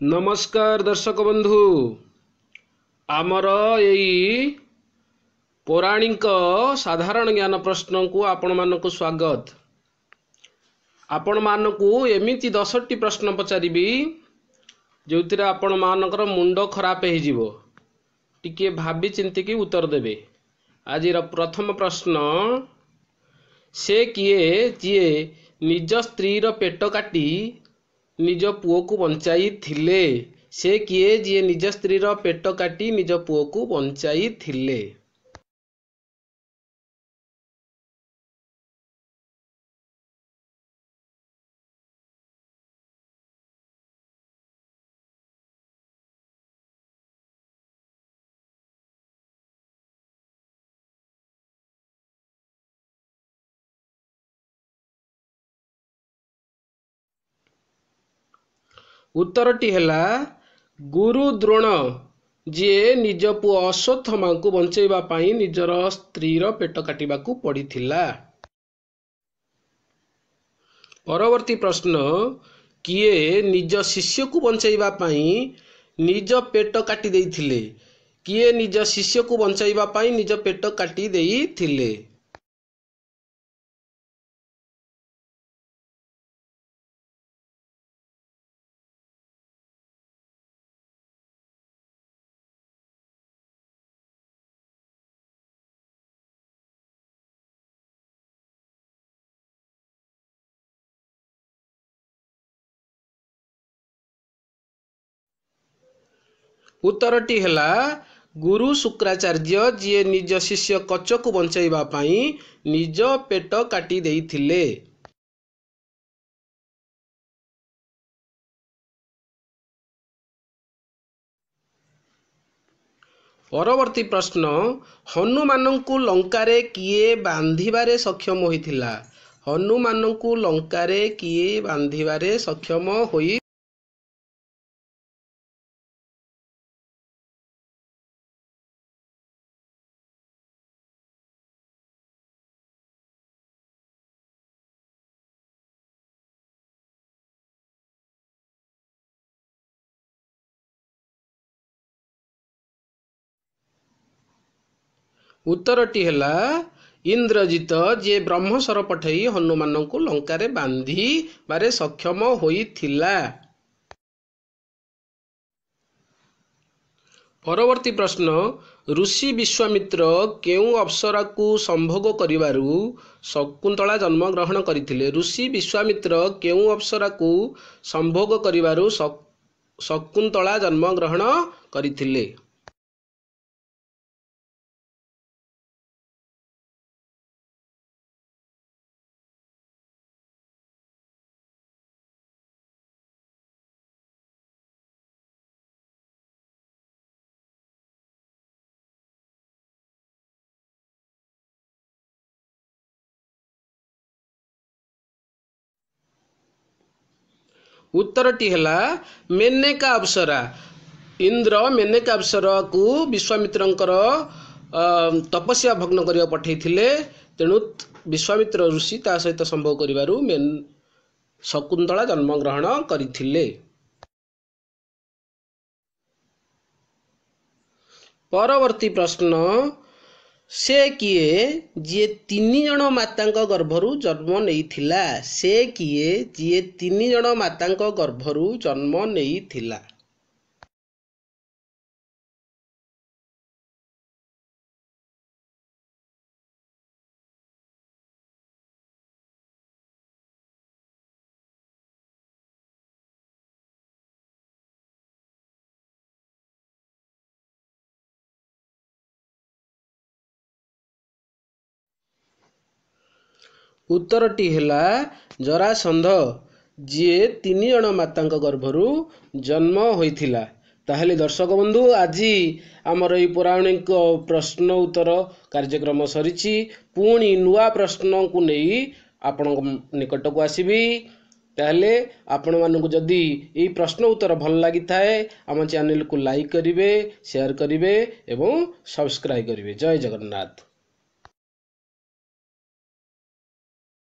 नमस्कार दर्शक बंधु आमर यही पौराणिक साधारण ज्ञान प्रश्न को आपण मानक स्वागत। आपण मानक एमिति 10टी प्रश्न पचारिबी जो आपण मानकर मुंड खराब हो जिवो, टिके भाबी चिंतिकी उत्तर देबे। आज प्रथम प्रश्न, से किए जिए निज स्त्री पेट काटी निज पुओ को बंचाई थिले? से किए जी निज स्त्री पेट काटी निज पुओ को बंचाई थिले? उत्तरटी हैला गुरु द्रोण जी निज पुओ अश्वत्थामा को बंचेबा पाई निजर स्त्री पेट काटिबा को पड़िथिला। परवर्ती प्रश्न, किए निज शिष्य को बंचेबा पाई निज पेट काटी देइथिले? किए निज शिष्य को बंचेबा पाई निज पेट काटी देइथिले? उत्तरटी हैला गुरु शुक्राचार्य जी निज शिष्य कच को बंचाइबा पाई निज पेट काटी देइथिले। परवर्ती प्रश्न, हनुमान को लंकारे किए बांधिबारे सक्षम होइथिला? हनुमान को लंकारे किए बांधिबारे सक्षम होई? उत्तरटी हैला इंद्रजित जे ब्रह्मसर पठई हनुमान को लंकारे बांधी बारे सक्षम होइथिला। परवर्ती प्रश्न, ऋषि विश्वामित्र केउ अप्सरा को संभोग करिवारु शकुंतला जन्म ग्रहण करथिले? ऋषि विश्वामित्र केउ अप्सरा को संभोग करिवारु शकुंतला जन्म ग्रहण करथिले? उत्तरटी हैला मेनका अप्सरा। इंद्र मेनका अप्सरा को विश्वामित्रंकर तपस्या भग्न करिया पठेइथिले, तेणु विश्वामित्र ऋषि ता सहित संभोग करिवारु शकुंतला जन्म ग्रहण करथिले। परवर्ती प्रश्न, से किए जी 3 जन माता गर्भरु जन्म नेइथिला? से किए जी 3 जन माता गर्भरु जन्म नेइथिला? उत्तरटी हैला जरासंध जी 3 जन माता गर्भरु जन्म होइथिला। ताहले दर्शक बंधु, आज आमर ये पौराणिक प्रश्न उत्तर कार्यक्रम सरीची। पुणी नुआ प्रश्न को नहीं आपण निकट को आसीबी। ताहले आपण मानकु जदि ये प्रश्न उत्तर भल लगी थाए आम चैनल को लाइक करिवे, शेयर करिवे एवं सब्सक्राइब करिवे। जय जगन्नाथ।